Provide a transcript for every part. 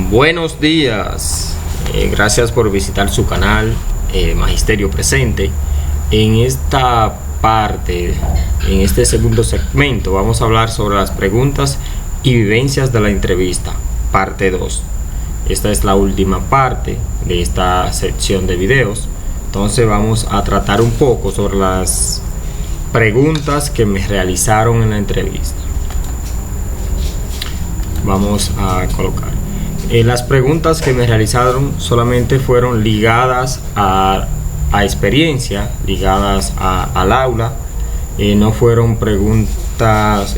Buenos días, gracias por visitar su canal Magisterio Presente. En esta parte, en este segundo segmento, vamos a hablar sobre las preguntas y vivencias de la entrevista, parte 2. Esta es la última parte de esta sección de videos. Entonces vamos a tratar un poco sobre las preguntas que me realizaron en la entrevista. Vamos a colocar. Las preguntas que me realizaron solamente fueron ligadas a experiencia, ligadas al aula. No fueron preguntas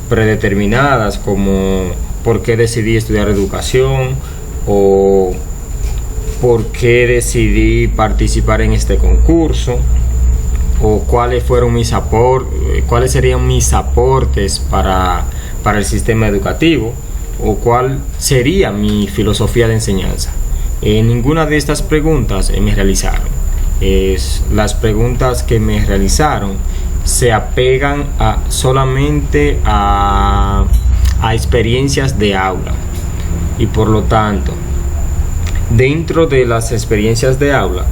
predeterminadas como por qué decidí estudiar educación o por qué decidí participar en este concurso o cuáles serían mis aportes para el sistema educativo o cuál sería mi filosofía de enseñanza. Ninguna de estas preguntas me realizaron. Las preguntas que me realizaron se apegan solamente a experiencias de aula, y por lo tanto, dentro de las experiencias de aula,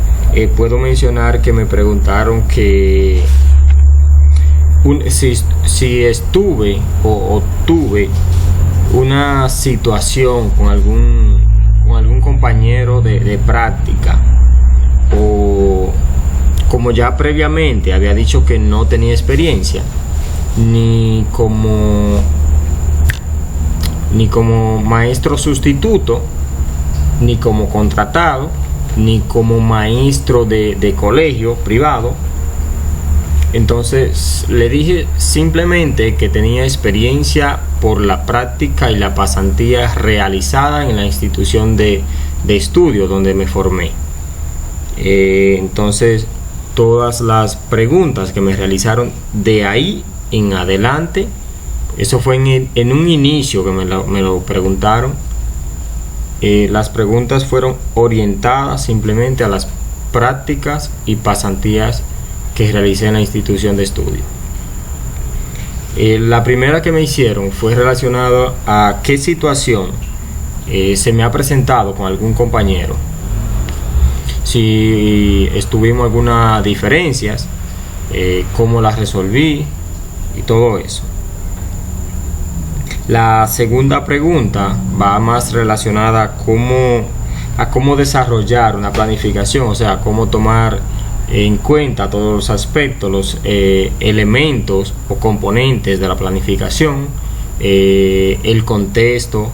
puedo mencionar que me preguntaron que si estuve o tuve una situación con algún compañero de práctica, o como ya previamente había dicho que no tenía experiencia ni como maestro sustituto, ni como contratado, ni como maestro de colegio privado. Entonces le dije simplemente que tenía experiencia por la práctica y la pasantía realizada en la institución de estudio donde me formé. Entonces todas las preguntas que me realizaron de ahí en adelante, eso fue en un inicio que me lo preguntaron, las preguntas fueron orientadas simplemente a las prácticas y pasantías que realicé en la institución de estudio. La primera que me hicieron fue relacionada a qué situación se me ha presentado con algún compañero, si estuvimos algunas diferencias, cómo las resolví y todo eso. La segunda pregunta va más relacionada a cómo desarrollar una planificación, o sea, cómo tomar en cuenta todos los aspectos, los elementos o componentes de la planificación, el contexto,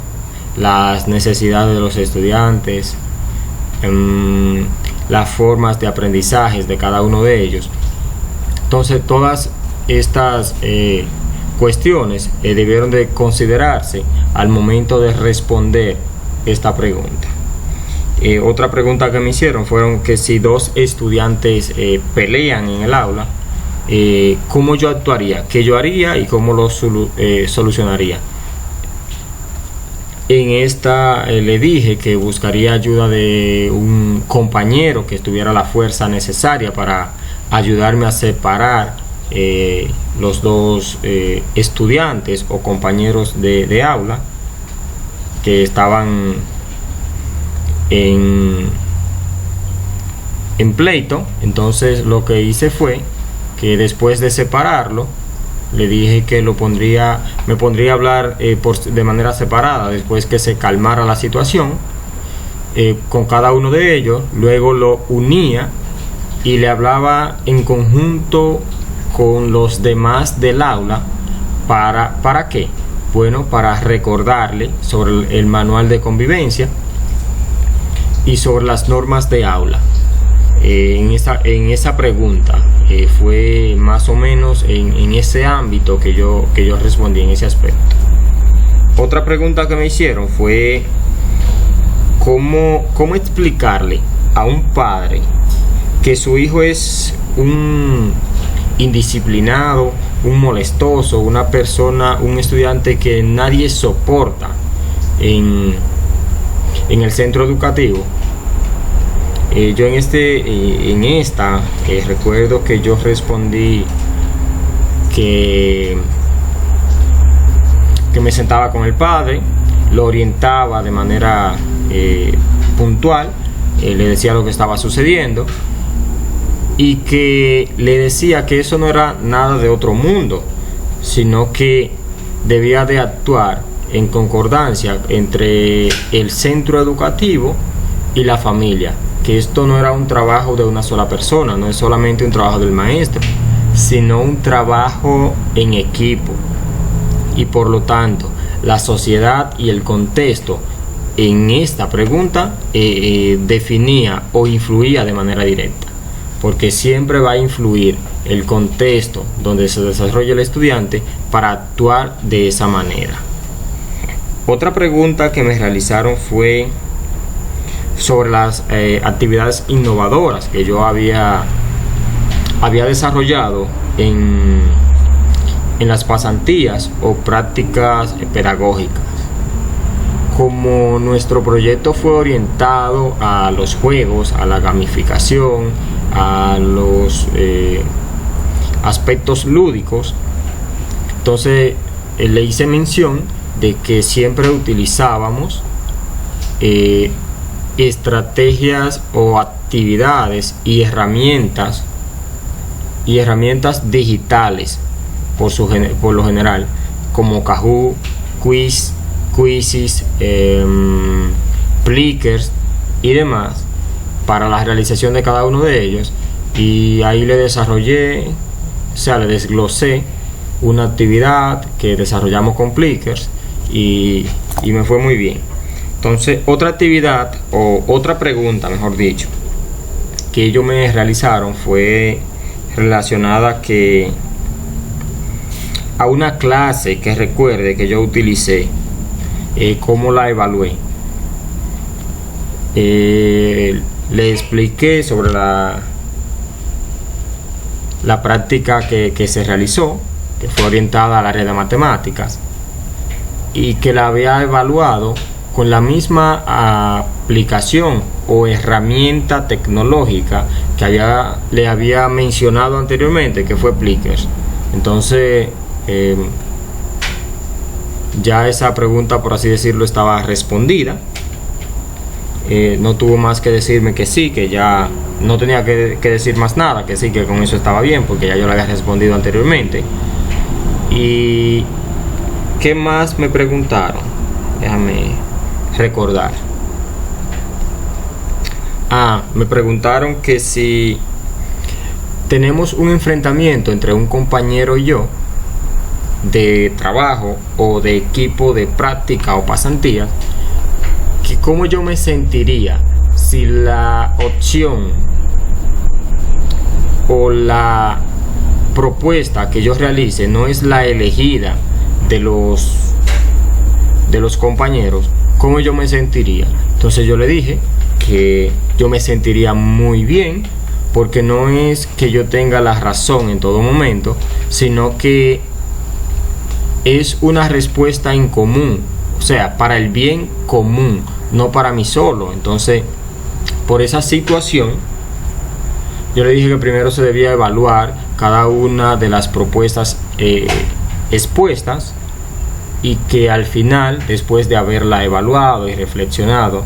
las necesidades de los estudiantes, las formas de aprendizaje de cada uno de ellos. Entonces todas estas cuestiones debieron de considerarse al momento de responder esta pregunta. Otra pregunta que me hicieron fueron que si dos estudiantes pelean en el aula, cómo yo actuaría, qué yo haría y cómo lo solucionaría. En esta le dije que buscaría ayuda de un compañero que tuviera la fuerza necesaria para ayudarme a separar los dos estudiantes o compañeros de aula que estaban en pleito. Entonces lo que hice fue que después de separarlo, le dije que me pondría a hablar de manera separada después que se calmara la situación con cada uno de ellos. Luego lo unía y le hablaba en conjunto con los demás del aula. ¿Para qué? Bueno, para recordarle sobre el manual de convivencia y sobre las normas de aula. En esa pregunta fue más o menos en ese ámbito que yo respondí, en ese aspecto. Otra pregunta que me hicieron fue cómo explicarle a un padre que su hijo es un indisciplinado, un molestoso, un estudiante que nadie soporta en el centro educativo. Yo recuerdo que yo respondí que me sentaba con el padre, lo orientaba de manera puntual, le decía lo que estaba sucediendo y que le decía que eso no era nada de otro mundo, sino que debía de actuar en concordancia entre el centro educativo y la familia, que esto no era un trabajo de una sola persona, no es solamente un trabajo del maestro, sino un trabajo en equipo, y por lo tanto la sociedad y el contexto en esta pregunta definía o influía de manera directa, porque siempre va a influir el contexto donde se desarrolla el estudiante para actuar de esa manera. Otra pregunta que me realizaron fue sobre las actividades innovadoras que yo había desarrollado en las pasantías o prácticas pedagógicas. Como nuestro proyecto fue orientado a los juegos, a la gamificación, a los aspectos lúdicos, entonces le hice mención de que siempre utilizábamos estrategias o actividades y herramientas digitales por lo general, como Kahoot, Quizzes, Plickers y demás, para la realización de cada uno de ellos. Y ahí le desglosé una actividad que desarrollamos con Plickers y me fue muy bien. Entonces, otra actividad o otra pregunta, mejor dicho, que ellos me realizaron fue relacionada a una clase que recuerde que yo utilicé, cómo la evalué. Le expliqué sobre la práctica que se realizó, que fue orientada al área de matemáticas, y que la había evaluado con la misma aplicación o herramienta tecnológica que le había mencionado anteriormente, que fue Plickers. Entonces ya esa pregunta, por así decirlo, estaba respondida. No tuvo más que decirme que sí, que ya no tenía que decir más nada, que sí, que con eso estaba bien, porque ya yo le había respondido anteriormente. ¿Y qué más me preguntaron? Déjame recordar. Me preguntaron que si tenemos un enfrentamiento entre un compañero y yo de trabajo o de equipo de práctica o pasantía, que cómo yo me sentiría si la opción o la propuesta que yo realice no es la elegida de los compañeros, cómo yo me sentiría. Entonces yo le dije que yo me sentiría muy bien, porque no es que yo tenga la razón en todo momento, sino que es una respuesta en común, o sea, para el bien común, no para mí solo. Entonces, por esa situación, yo le dije que primero se debía evaluar cada una de las propuestas expuestas, y que al final, después de haberla evaluado y reflexionado,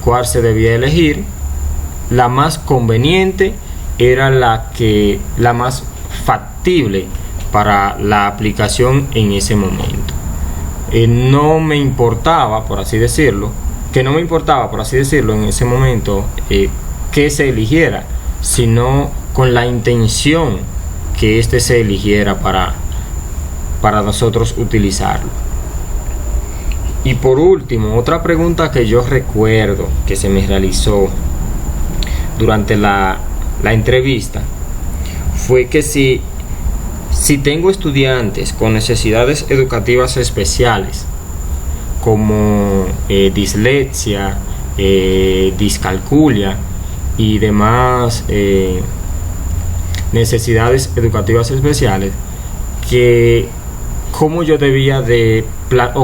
cuál se debía elegir, la más conveniente era la más factible para la aplicación en ese momento. No me importaba, por así decirlo, en ese momento que se eligiera, sino con la intención que se eligiera para nosotros utilizarlo. Y por último, otra pregunta que yo recuerdo que se me realizó durante la entrevista fue que si tengo estudiantes con necesidades educativas especiales, como dislexia, discalculia y demás necesidades educativas especiales, que cómo yo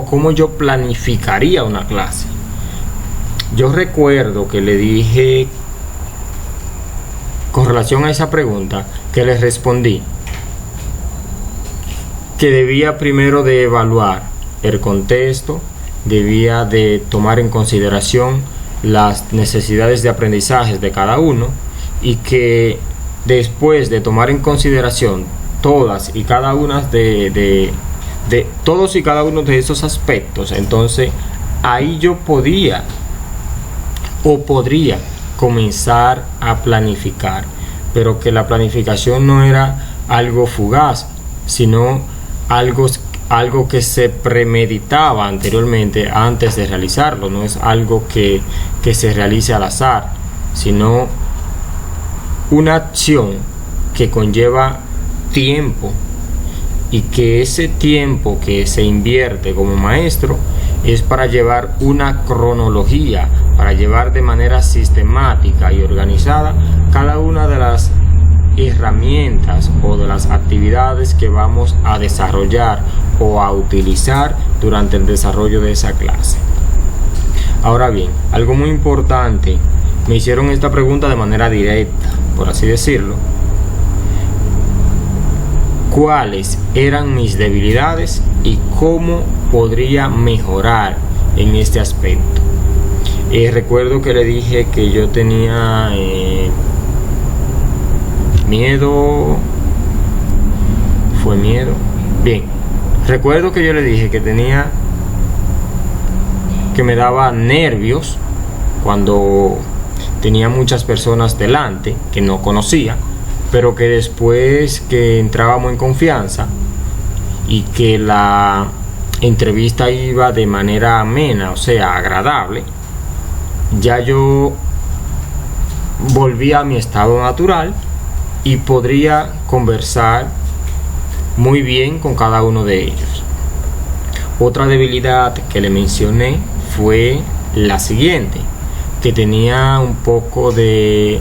cómo yo planificaría una clase. Yo recuerdo que le dije, con relación a esa pregunta, que les respondí que debía primero de evaluar el contexto, debía de tomar en consideración las necesidades de aprendizaje de cada uno, y que después de tomar en consideración todas y cada una de todos y cada uno de esos aspectos, entonces ahí yo podría comenzar a planificar, pero que la planificación no era algo fugaz, sino algo que se premeditaba anteriormente antes de realizarlo. No es algo que se realice al azar, sino una acción que conlleva tiempo, y que ese tiempo que se invierte como maestro es para llevar una cronología, para llevar de manera sistemática y organizada cada una de las herramientas o de las actividades que vamos a desarrollar o a utilizar durante el desarrollo de esa clase. Ahora bien, algo muy importante, me hicieron esta pregunta de manera directa, por así decirlo: ¿cuáles eran mis debilidades y cómo podría mejorar en este aspecto? Recuerdo que le dije que yo tenía miedo. ¿Fue miedo? Bien, recuerdo que yo le dije que me daba nervios cuando tenía muchas personas delante que no conocía, pero que después que entrábamos en confianza y que la entrevista iba de manera amena, o sea, agradable, ya yo volvía a mi estado natural y podría conversar muy bien con cada uno de ellos. Otra debilidad que le mencioné fue la siguiente, que tenía un poco de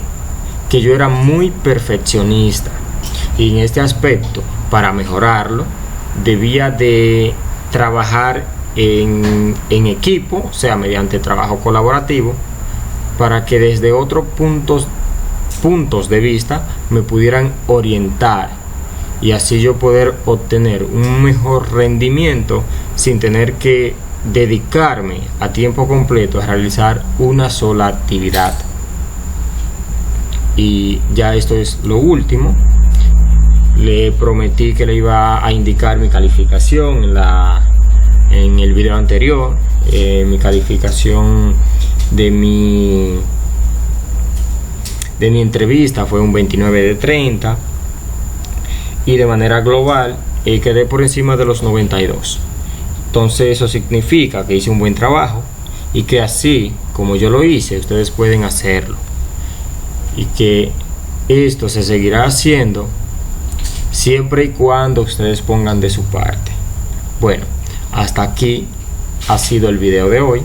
que yo era muy perfeccionista, y en este aspecto, para mejorarlo, debía de trabajar en equipo, o sea, mediante trabajo colaborativo, para que desde otros puntos de vista me pudieran orientar, y así yo poder obtener un mejor rendimiento sin tener que dedicarme a tiempo completo a realizar una sola actividad. Y ya esto es lo último. Le prometí que le iba a indicar mi calificación en el video anterior. Mi calificación de mi entrevista fue un 29 de 30, y de manera global quedé por encima de los 92. Entonces eso significa que hice un buen trabajo, y que así como yo lo hice, ustedes pueden hacerlo, y que esto se seguirá haciendo siempre y cuando ustedes pongan de su parte. Bueno, hasta aquí ha sido el video de hoy.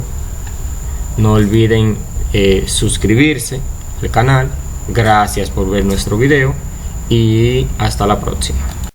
No olviden suscribirse al canal. Gracias por ver nuestro video y hasta la próxima.